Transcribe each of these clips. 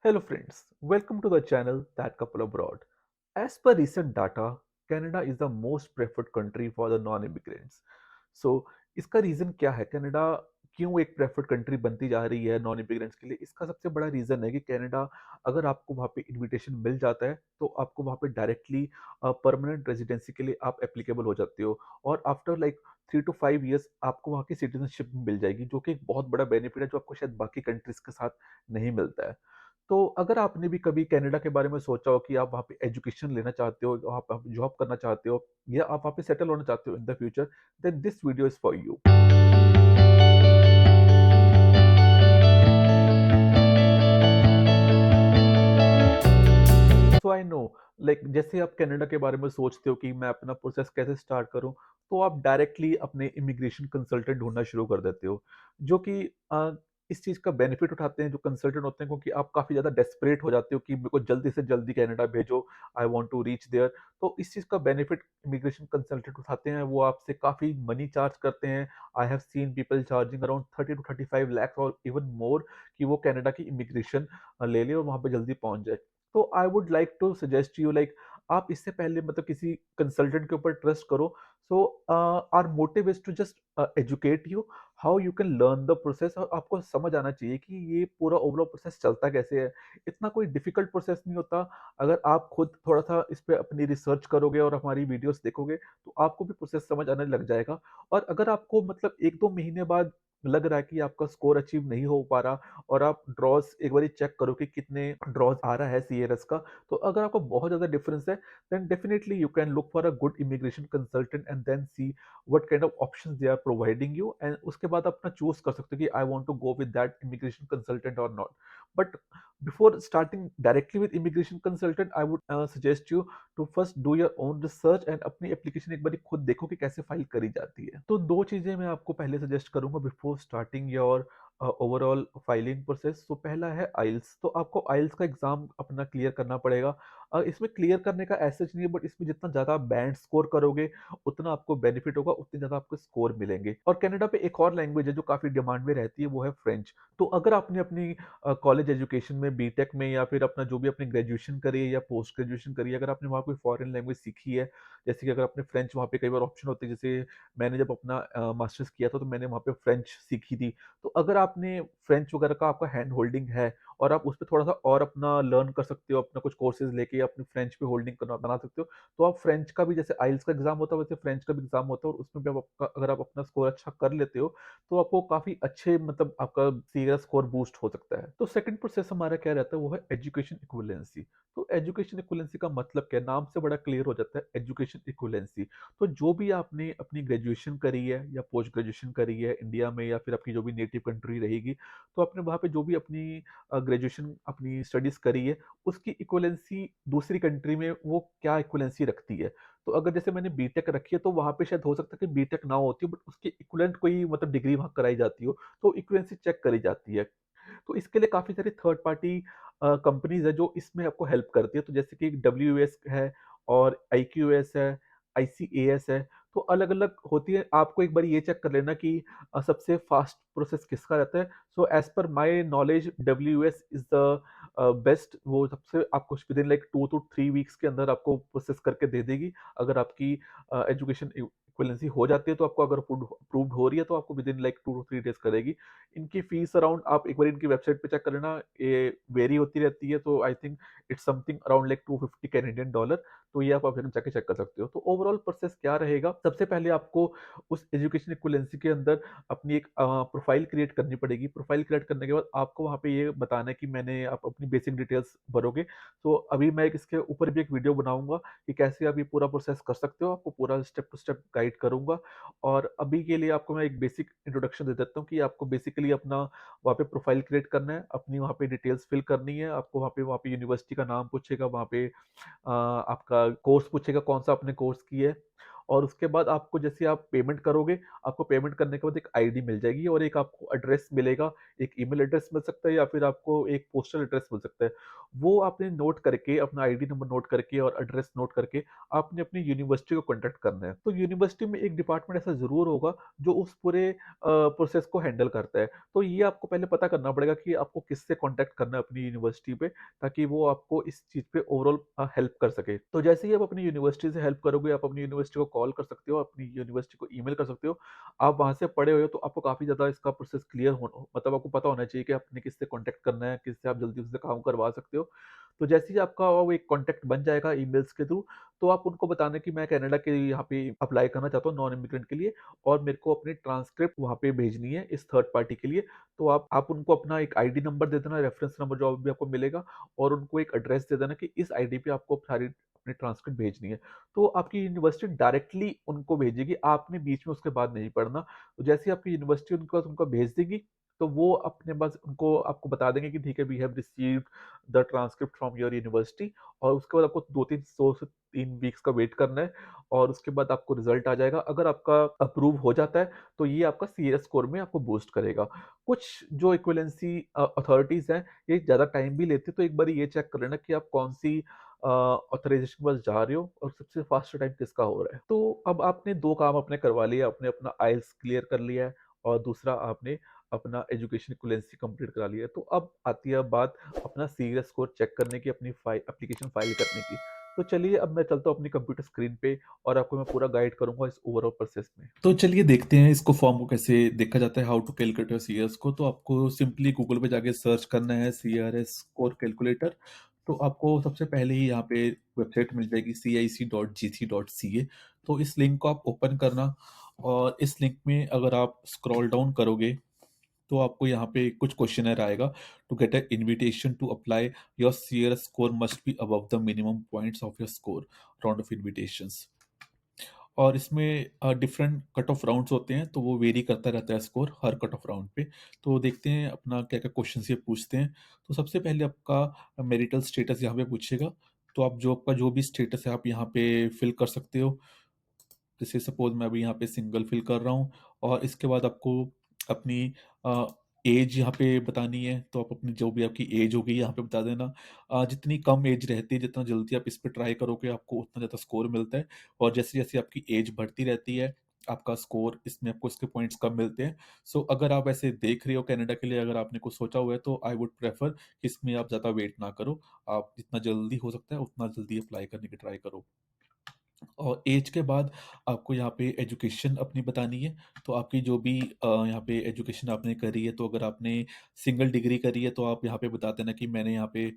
Hello friends, welcome to the channel That Couple Abroad. As per recent data, Canada is the most preferred country for the non-immigrants. So इसका reason क्या है? Canada क्यों एक preferred country बनती जा रही है नॉन इमिग्रेंट्स के लिए? इसका सबसे बड़ा रीज़न है कि कनाडा अगर आपको वहाँ पे इनविटेशन मिल जाता है तो आपको वहाँ पे डायरेक्टली परमानेंट रेजिडेंसी के लिए आप एप्लीकेबल हो जाते हो और आफ्टर लाइक 3 to 5 years आपको वहाँ की सिटीजनशिप मिल जाएगी, जो कि एक बहुत बड़ा बेनिफिट है जो आपको शायद बाकी कंट्रीज के साथ नहीं मिलता है। तो अगर आपने भी कभी कनाडा के बारे में सोचा हो कि आप वहाँ पे एजुकेशन लेना चाहते हो, वहाँ पे आप जॉब करना चाहते हो या आप वहाँ पे सेटल होना चाहते हो in the future, then this video is for you. So I know, like जैसे आप कनाडा के बारे में सोचते हो कि मैं अपना प्रोसेस कैसे स्टार्ट करूं, तो आप डायरेक्टली अपने इमिग्रेशन कंसल्टेंट ढूंढना शुरू कर देते हो, जो कि इस चीज़ का बेनिफिट उठाते हैं जो कंसल्टेंट होते हैं, क्योंकि आप काफ़ी ज़्यादा डेस्परेट हो जाते हो कि मेरे को जल्दी से जल्दी कनाडा भेजो, I want to reach there. तो इस चीज़ का बेनिफिट इमिग्रेशन कंसल्टेंट उठाते हैं, वो आपसे काफ़ी मनी चार्ज करते हैं। I have seen people charging around 30 to 35 lakhs और इवन मोर कि वो कनाडा की इमिग्रेशन ले ले और वहाँ पे जल्दी पहुँच जाए। तो I would like to suggest you, like आप इससे पहले मतलब किसी कंसल्टेंट के ऊपर ट्रस्ट करो। So our motive is to just educate you how you can learn the process, और आपको समझ आना चाहिए कि ये पूरा ओवरऑल प्रोसेस चलता कैसे है। इतना कोई डिफिकल्ट प्रोसेस नहीं होता। अगर आप खुद थोड़ा सा इस पे अपनी रिसर्च करोगे और हमारी वीडियोस देखोगे तो आपको भी प्रोसेस समझ आने लग जाएगा। और अगर आपको मतलब 1-2 महीने बाद लग रहा है कि आपका स्कोर अचीव नहीं हो पा रहा और आप ड्रॉज एक बार चेक करो कि कितने ड्रॉज आ रहा है सीएरएस का, तो अगर आपको बहुत ज़्यादा डिफरेंस है, then definitely you can look for a good immigration consultant and then see what kind of options they are providing you, and उसके बाद अपना चूज कर सकते हो कि I want to go with that immigration consultant और not. But before starting directly with immigration consultant, I would suggest you to first do your own research and अपनी application एक बार खुद देखो कि कैसे फाइल करी जाती है। तो दो चीजें मैं आपको पहले सजेस्ट करूंगा before starting your overall filing process. तो पहला है आइल्स। तो आपको आइल्स का एग्जाम अपना क्लियर करना पड़ेगा। इसमें क्लियर करने का ऐसा नहीं है, बट इसमें जितना ज्यादा बैंड स्कोर करोगे उतना आपको बेनिफिट होगा, उतने ज्यादा आपको स्कोर मिलेंगे। और कनाडा पे एक और लैंग्वेज है जो काफी डिमांड में रहती है, वो है फ्रेंच। तो अगर आपने अपनी कॉलेज एजुकेशन में बीटेक में या फिर अपना जो भी अपनी ग्रेजुएशन करी है या पोस्ट ग्रेजुएशन करी है, अगर आपने वहाँ कोई फॉरेन लैंग्वेज सीखी है, जैसे कि अगर आपने फ्रेंच, वहाँ पे कई बार ऑप्शन होते हैं, जैसे मैंने जब अपना मास्टर्स किया था तो मैंने वहाँ पे फ्रेंच सीखी थी। तो अगर आपने फ्रेंच वगैरह का आपका हैंड होल्डिंग है और आप उस पर थोड़ा सा और अपना लर्न कर सकते हो, अपना कुछ कोर्सेज लेके अपनी फ्रेंच पे होल्डिंग बना सकते हो, तो आप फ्रेंच का भी, जैसे आइल्स का एग्जाम होता है वैसे फ्रेंच का भी एग्जाम होता है, और उसमें भी आप अगर आप अपना स्कोर अच्छा कर लेते हो तो आपको काफी अच्छे मतलब आपका सीरियस स्कोर बूस्ट हो सकता है। तो सेकंड प्रोसेस हमारा क्या रहता है, वो है एजुकेशन इक्विवेलेंसी। तो एजुकेशन इक्विवेलेंसी का मतलब क्या है, नाम से बड़ा क्लियर हो जाता है, एजुकेशन इक्विवेलेंसी। तो जो भी आपने अपनी ग्रेजुएशन करी है या पोस्ट ग्रेजुएशन करी है इंडिया में या फिर अपनी जो भी नेटिव कंट्री रहेगी, तो आपने वहाँ पे जो भी अपनी ग्रेजुएशन अपनी स्टडीज करी है, उसकी इक्विवेलेंसी दूसरी कंट्री में वो क्या इक्विवेलेंसी रखती है। तो अगर जैसे मैंने बीटेक रखी है तो वहाँ पे शायद हो सकता है कि बीटेक ना होती हो, बट उसकी इक्विवेलेंट कोई मतलब डिग्री वहाँ कराई जाती हो, तो इक्विवेलेंसी चेक करी जाती है। तो इसके लिए काफ़ी सारी थर्ड पार्टी कंपनीज़ है जो इसमें आपको हेल्प करती है। तो जैसे कि डब्ल्यूएस है और आईक्यूएस है, आईसीएएस है, तो अलग-अलग होती है। आपको एक बार ये चेक कर लेना कि सबसे फास्ट प्रोसेस किसका रहता है। So as per my knowledge WS is the best. वो सबसे आपको विदिन लाइक 2 to 3 वीक्स के अंदर आपको प्रोसेस करके दे देगी। अगर आपकी एजुकेशन इक्विवेलेंसी हो जाती है, तो आपको अगर अप्रूव्ड हो रही है तो आपको विदिन लाइक 2 to 3 डेज़ करेगी। इनकी फीस अराउंड आप एक बार इनकी वेबसाइट पे चेक कर लेना, ये वेरी होती रहती है। तो I think it's something around like 250 Canadian dollar. तो ये आप जाके चेक कर सकते हो। तो ओवरऑल प्रोसेस क्या रहेगा, सबसे पहले आपको उस एजुकेशन इक्विवेलेंसी के अंदर अपनी एक प्रोफाइल क्रिएट करनी पड़ेगी। प्रोफाइल क्रिएट करने के बाद आपको वहाँ पे ये बताना है कि मैंने आप अपनी बेसिक डिटेल्स भरोगे। तो अभी मैं इसके ऊपर भी एक वीडियो बनाऊंगा कि कैसे आप ये पूरा प्रोसेस कर सकते हो, आपको पूरा स्टेप टू स्टेप गाइड करूंगा। और अभी के लिए आपको मैं एक बेसिक इंट्रोडक्शन दे देता हूँ कि आपको बेसिकली अपना वहाँ पे प्रोफाइल क्रिएट करना है, अपनी वहाँ पे डिटेल्स फिल करनी है। आपको वहाँ पे यूनिवर्सिटी का नाम पूछेगा, वहाँ पे आपका कोर्स पूछेगा कौन सा आपने कोर्स किया है, और उसके बाद आपको जैसे आप पेमेंट करोगे, आपको पेमेंट करने के बाद एक आईडी मिल जाएगी और एक आपको एड्रेस मिलेगा, एक ईमेल एड्रेस मिल सकता है या फिर आपको एक पोस्टल एड्रेस मिल सकता है। वो आपने नोट करके, अपना आईडी नंबर नोट करके और एड्रेस नोट करके आपने अपनी यूनिवर्सिटी को कॉन्टैक्ट करना है। तो यूनिवर्सिटी में एक डिपार्टमेंट ऐसा ज़रूर होगा जो उस पूरे प्रोसेस को हैंडल करता है। तो ये आपको पहले पता करना पड़ेगा कि आपको किससे कॉन्टैक्ट करना है अपनी यूनिवर्सिटी पे, ताकि वो आपको इस चीज़ पे ओवरऑल हेल्प कर सके। तो जैसे ही आप अपनी यूनिवर्सिटी से हेल्प करोगे, आप अपनी यूनिवर्सिटी को कॉल कर सकते हो, अपनी यूनिवर्सिटी को ईमेल कर सकते हो। आप वहाँ से पढ़े हुए हो तो आपको काफ़ी ज़्यादा इसका प्रोसेस क्लियर हो, मतलब आपको पता होना चाहिए कि आपने किससे कॉन्टैक्ट करना है, किससे आप जल्दी उससे काम करवा सकते हो। तो जैसे ही आपका वो एक कॉन्टैक्ट बन जाएगा ईमेल्स के थ्रू, तो आप उनको बताना कि मैं कनाडा के यहाँ पे अप्लाई करना चाहता हूँ नॉन इमिग्रेंट के लिए, और मेरे को अपनी ट्रांसक्रिप्ट वहाँ पे भेजनी है इस थर्ड पार्टी के लिए। तो आप उनको अपना एक आईडी नंबर दे देना, रेफरेंस नंबर जो भी आपको मिलेगा, और उनको एक एड्रेस दे देना कि इस आईडी पे आपको सारी अपनी ट्रांसक्रिप्ट भेजनी है। तो आपकी यूनिवर्सिटी डायरेक्टली उनको भेजेगी, आपने बीच में उसके बाद नहीं पढ़ना। तो जैसे ही आपकी यूनिवर्सिटी उनको पास उनको भेज देगी, तो वो अपने पास उनको आपको बता देंगे कि ठीक है, we have received the transcript from your university, और उसके बाद आपको 2 से 3 वीक्स का वेट करना है, और उसके बाद आपको रिजल्ट आ जाएगा। अगर आपका अप्रूव हो जाता है, तो ये आपका सीएस स्कोर में आपको बूस्ट करेगा। कुछ जो इक्विवेलेंसी अथॉरिटीज़ हैं, ये ज़्यादा टाइम भी लेते हैं, तो एक बार ये चेक कर लेना कि आप कौन-सी ऑथराइज़ेशन के पास जा रहे हो और सबसे फास्ट टाइम किसका हो रहा है। तो अब आपने 2 काम अपने करवा लिए, आपने अपना आइल्स क्लियर कर लिया है और दूसरा आपने अपना एजुकेशन इक्विवेलेंसी कंप्लीट करा लिया है। तो अब आती है बात अपना सीरियस स्कोर चेक करने की, अपनी एप्लीकेशन फाइल करने की। तो चलिए, अब मैं चलता हूँ अपनी कंप्यूटर स्क्रीन पे और आपको मैं पूरा गाइड करूँगा इस ओवरऑल प्रोसेस में। तो चलिए देखते हैं इसको फॉर्म को कैसे देखा जाता है, how to calculate your CRS को। तो आपको सिंपली गूगल पे जाके सर्च करना है सीआरएस स्कोर कैलकुलेटर। तो आपको सबसे पहले ही यहाँ पे वेबसाइट मिल जाएगी cic.gc.ca। तो इस लिंक को आप ओपन करना, और इस लिंक में अगर आप स्क्रॉल डाउन करोगे तो आपको यहाँ पे कुछ क्वेश्चनर आएगा। To get a invitation to apply your CRS score must be above the minimum points of your score round of invitations. और इसमें डिफरेंट कट ऑफ राउंड्स होते हैं, तो वो वेरी करता रहता है स्कोर हर कट ऑफ राउंड पे। तो देखते हैं अपना क्या क्या क्वेश्चन ये पूछते हैं। तो सबसे पहले आपका मैरिटल स्टेटस यहाँ पे पूछेगा। तो आप जो आपका जो भी स्टेटस है आप यहाँ पे फिल कर सकते हो। जैसे सपोज मैं अभी यहाँ पे सिंगल फिल कर रहा हूँ, और इसके बाद आपको अपनी एज यहाँ पे बतानी है। तो आप अपनी जो भी आपकी एज होगी यहाँ पे बता देना। जितनी कम एज रहती है, जितना जल्दी आप इस पे ट्राई करोगे, आपको उतना ज़्यादा स्कोर मिलता है। और जैसे जैसे आपकी एज बढ़ती रहती है, आपका स्कोर इसमें आपको इसके पॉइंट्स कम मिलते हैं। सो अगर आप ऐसे देख रहे हो कनाडा के लिए, अगर आपने कुछ सोचा हुआ है, तो आई वुड प्रेफर कि इसमें आप ज़्यादा वेट ना करो। आप जितना जल्दी हो सकता है उतना जल्दी अप्लाई करने की ट्राई करो। और एज के बाद आपको यहाँ पे एजुकेशन अपनी बतानी है। तो आपकी जो भी यहाँ पे एजुकेशन आपने करी है, तो अगर आपने सिंगल डिग्री करी है तो आप यहाँ पे बता देना कि मैंने यहाँ पे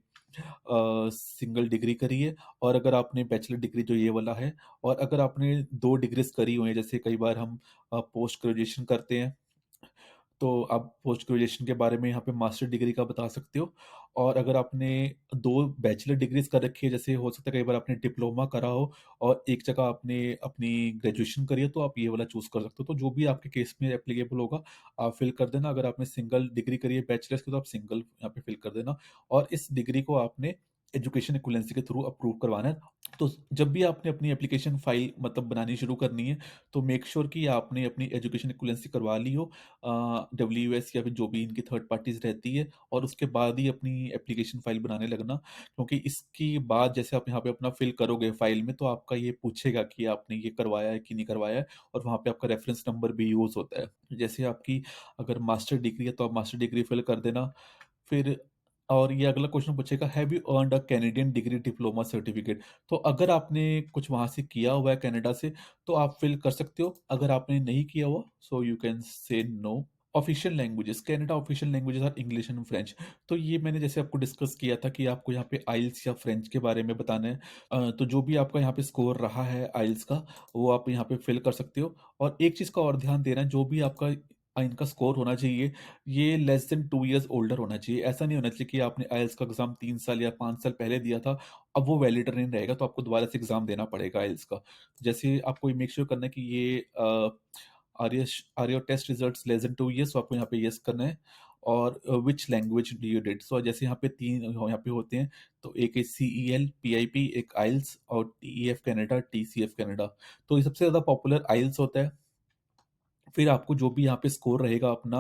सिंगल डिग्री करी है। और अगर आपने बैचलर डिग्री जो ये वाला है, और अगर आपने 2 डिग्रीज़ करी हुई हैं, जैसे कई बार हम पोस्ट ग्रेजुएशन करते हैं, तो आप पोस्ट ग्रेजुएशन के बारे में यहाँ पे मास्टर डिग्री का बता सकते हो। और अगर आपने 2 बैचलर डिग्रीज़ कर रखी है, जैसे हो सकता है कई बार आपने डिप्लोमा करा हो और एक जगह आपने अपनी ग्रेजुएशन करी है, तो आप ये वाला चूज़ कर सकते हो। तो जो भी आपके केस में एप्लीकेबल होगा, आप फिल कर देना। अगर आपने सिंगल डिग्री करी है बैचलर्स की, तो आप सिंगल यहाँ पे फिल कर देना। और इस डिग्री को आपने एजुकेशन एक्विवेलेंसी के थ्रू अप्रूव करवाना है। तो जब भी आपने अपनी एप्लीकेशन फाइल मतलब बनानी शुरू करनी है, तो मेक श्योर कि आपने अपनी एजुकेशन एक्विवेलेंसी करवा ली हो, डब्ल्यूएस या फिर जो भी इनकी थर्ड पार्टीज रहती है, और उसके बाद ही अपनी एप्लीकेशन फाइल बनाने लगना। क्योंकि इसकी बाद जैसे आप यहाँ पे अपना फिल करोगे फाइल में, तो आपका ये पूछेगा कि आपने ये करवाया है कि नहीं करवाया है, और वहाँ पे आपका रेफरेंस नंबर भी यूज होता है। जैसे आपकी अगर मास्टर डिग्री है, तो आप मास्टर डिग्री फिल कर देना। फिर और ये अगला क्वेश्चन पूछेगा, have you earned a Canadian degree diploma certificate. तो अगर आपने कुछ वहाँ से किया हुआ है कनाडा से, तो आप फिल कर सकते हो। अगर आपने नहीं किया हुआ, so you can say no. Official languages, Canada official languages are English and French. तो ये मैंने जैसे आपको डिस्कस किया था कि आपको यहाँ पे आइल्स या फ्रेंच के बारे में बताना है। तो जो भी आपका यहाँ पे स्कोर रहा है आइल्स का, वो आप यहाँ पे फिल कर सकते हो। और एक चीज़ का और ध्यान देना, जो भी आपका इनका स्कोर होना चाहिए, ये लेस देन 2 ईयर्स ओल्डर होना चाहिए। ऐसा नहीं होना चाहिए कि आपने आइल्स का एग्जाम 3 साल या 5 साल पहले दिया था, अब वो वैलिड नहीं रहेगा, तो आपको दोबारा से एग्जाम देना पड़ेगा आइल्स का। जैसे आपको मेक श्योर करना है कि ये are your test results less than 2 years, तो आपको यहाँ पे यस करना है। और which language do you did. So जैसे यहाँ पे 3 यहाँ पे होते हैं, तो एक है सीईएल, पीआईपी, एक आइल्स और टीईएफ कनाडा, टीसीएफ कनाडा। तो ये सबसे ज़्यादा पॉपुलर आइल्स होता है। फिर आपको जो भी यहाँ पे स्कोर रहेगा अपना,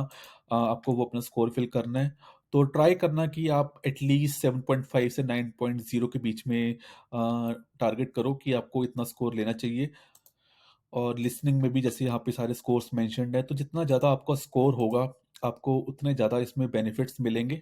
आपको वो अपना स्कोर फिल करना है। तो ट्राई करना कि आप एटलीस्ट 7.5 से 9.0 के बीच में टारगेट करो कि आपको इतना स्कोर लेना चाहिए। और लिसनिंग में भी जैसे यहाँ पे सारे स्कोर्स मेंशन्ड है, तो जितना ज़्यादा आपका स्कोर होगा, आपको उतने ज़्यादा इसमें बेनिफिट्स मिलेंगे।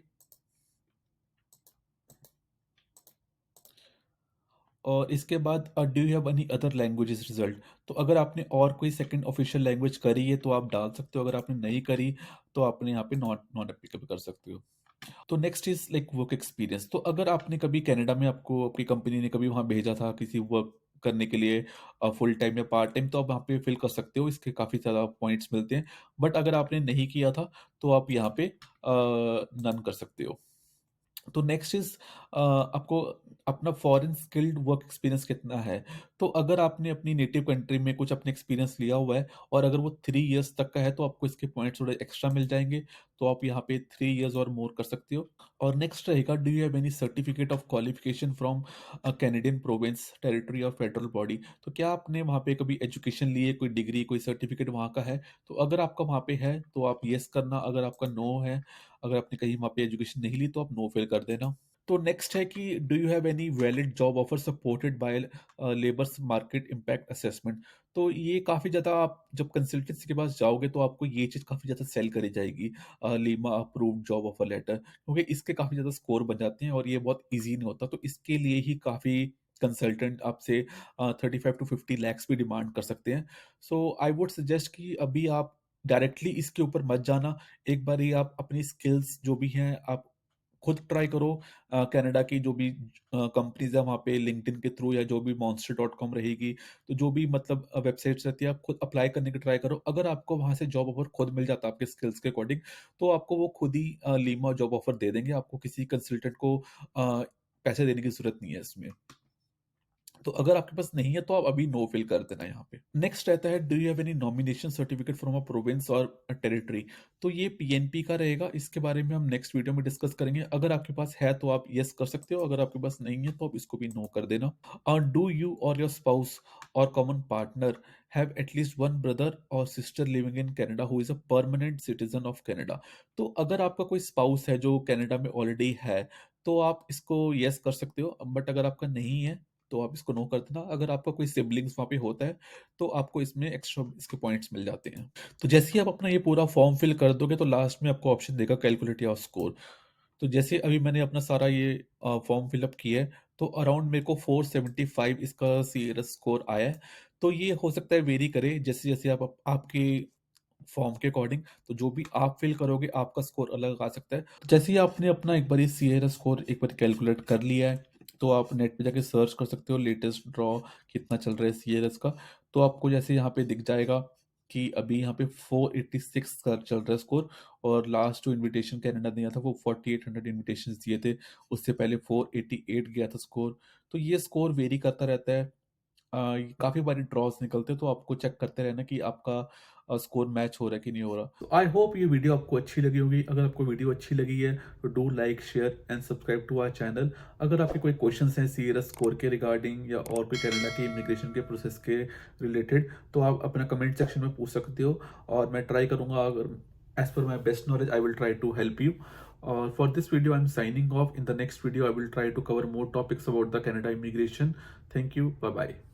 और इसके बाद do you have any other languages result. तो अगर आपने और कोई सेकंड ऑफिशियल लैंग्वेज करी है तो आप डाल सकते हो, अगर आपने नहीं करी तो आपने यहाँ पे नॉट नॉट एप्लीकेबल कर सकते हो। तो next is like work experience. तो अगर आपने कभी कनाडा में, आपको आपकी कंपनी ने कभी वहाँ भेजा था किसी वर्क करने के लिए, फुल टाइम या पार्ट टाइम, तो आप वहाँ पे फिल कर सकते हो, इसके काफ़ी ज़्यादा पॉइंट्स मिलते हैं। बट अगर आपने नहीं किया था तो आप यहाँ पे नन कर सकते हो। तो नेक्स्ट इज आपको अपना फॉरेन स्किल्ड वर्क एक्सपीरियंस कितना है। तो अगर आपने अपनी नेटिव कंट्री में कुछ अपने एक्सपीरियंस लिया हुआ है और अगर वो 3 इयर्स तक का है तो आपको इसके पॉइंट्स थोड़े एक्स्ट्रा मिल जाएंगे। तो आप यहाँ पे 3 इयर्स और मोर कर सकते हो। और नेक्स्ट रहेगा, do you have any certificate of qualification from Canadian province, territory और फेडरल बॉडी। तो क्या आपने वहाँ पे कभी एजुकेशन ली है, कोई डिग्री, कोई सर्टिफिकेट वहाँ का है। तो अगर आपका वहाँ पे है तो आप येस करना, अगर आपका नो है, अगर आपने कहीं वहाँ पे एजुकेशन नहीं ली तो आप नो फिल कर देना। तो नेक्स्ट है कि do you have any valid job offer supported by labours market impact assessment. तो ये काफ़ी ज़्यादा, आप जब कंसल्टेंसी के पास जाओगे तो आपको ये चीज़ काफ़ी ज़्यादा सेल करी जाएगी, LMIA approved job offer letter, क्योंकि इसके काफ़ी ज़्यादा स्कोर बन जाते हैं और ये बहुत ईजी नहीं होता। तो इसके लिए ही काफ़ी कंसल्टेंट आपसे 35 to 50 lakhs भी डिमांड कर सकते हैं। सो आई वुड सजेस्ट कि अभी आप डायरेक्टली इसके ऊपर मत जाना। एक बारी आप अपनी स्किल्स जो भी हैं आप खुद ट्राई करो। कनाडा की जो भी कंपनीज है वहाँ पे लिंक्डइन के थ्रू या जो भी monster.com रहेगी, तो जो भी मतलब वेबसाइट्स रहती है, आप खुद अप्लाई करने की ट्राई करो। अगर आपको वहाँ से जॉब ऑफर खुद मिल जाता है आपके स्किल्स के अकॉर्डिंग, तो आपको वो खुद ही लीमा जॉब ऑफर दे देंगे, आपको किसी कंसल्टेंट को पैसे देने की जरूरत नहीं है इसमें। तो अगर आपके पास नहीं है तो आप अभी नो फिल कर देना यहाँ पे। नेक्स्ट रहता है, do you have any nomination certificate from a province और टेरिटरी। तो ये पीएनपी का रहेगा, इसके बारे में हम नेक्स्ट वीडियो में डिस्कस करेंगे। अगर आपके पास है तो आप यस कर सकते हो, अगर आपके पास नहीं है तो आप इसको भी नो कर देना। और डू यू और योर स्पाउस और common partner have at least one brother और sister living in Canada who is a permanent citizen of Canada. तो अगर आपका कोई स्पाउस है जो कनाडा में ऑलरेडी है तो आप इसको यस कर सकते हो, बट अगर आपका नहीं है तो आप इसको नो कर देना। अगर आपका कोई सिबलिंग्स वहाँ पे होता है तो आपको इसमें एक्स्ट्रा इसके पॉइंट्स मिल जाते हैं। तो जैसे ही आप अपना ये पूरा फॉर्म फिल कर दोगे तो लास्ट में आपको ऑप्शन देगा कैलकुलेट योर स्कोर। तो जैसे अभी मैंने अपना सारा ये फॉर्म फिलअप किया है तो अराउंड मेरे को 475 इसका सीएरएस स्कोर आया है। तो ये हो सकता है वेरी करे जैसे जैसे आपके फॉर्म के अकॉर्डिंग। तो जो भी आप फिल करोगे आपका स्कोर अलग आ सकता है। तो जैसे ही आपने अपना एक बार सीएरएस स्कोर एक बार कैलकुलेट कर लिया है तो आप नेट पे जाके सर्च कर सकते हो लेटेस्ट ड्रॉ कितना चल रहा है सीएरएस का। तो आपको जैसे यहाँ पे दिख जाएगा कि अभी यहाँ पे 486 का चल रहा है स्कोर। और लास्ट जो इनविटेशन कनाडा दिया था वो 4800 इनविटेशन दिए थे, उससे पहले 488 गया था स्कोर। तो ये स्कोर वेरी करता रहता है। काफ़ी बारी ड्रॉज निकलते हैं तो आपको चेक करते रहना कि आपका स्कोर मैच हो रहा है कि नहीं हो रहा। आई होप ये वीडियो आपको अच्छी लगी होगी। अगर आपको वीडियो अच्छी लगी है तो do like share and subscribe to our channel. अगर आपके कोई क्वेश्चंस हैं सीएरएस स्कोर के रिगार्डिंग या और कोई कनाडा के इमिग्रेशन के प्रोसेस के रिलेटेड तो आप अपना कमेंट सेक्शन में पूछ सकते हो और मैं ट्राई करूंगा, अगर as per my best knowledge I will try to help you. For this video, I'm signing off. In the next video, I will try to cover more topics about the Canada immigration. Thank you. Bye bye.